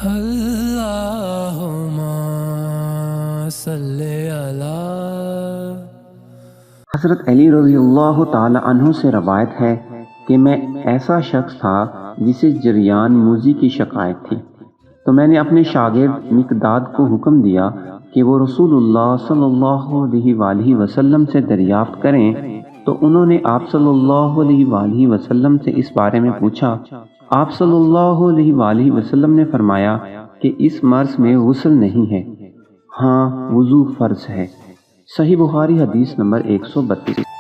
اللہم صلی علی۔ حضرت علی رضی اللہ تعالی عنہ سے روایت ہے کہ میں ایسا شخص تھا جسے جریان موذی کی شکایت تھی، تو میں نے اپنے شاگرد مقداد کو حکم دیا کہ وہ رسول اللہ صلی اللہ علیہ وآلہ وسلم سے دریافت کریں، تو انہوں نے آپ صلی اللہ علیہ وآلہ وسلم سے اس بارے میں پوچھا۔ آپ صلی اللہ علیہ وآلہ وسلم نے فرمایا کہ اس مرض میں غسل نہیں ہے، ہاں وضو فرض ہے۔ صحیح بخاری حدیث نمبر 132۔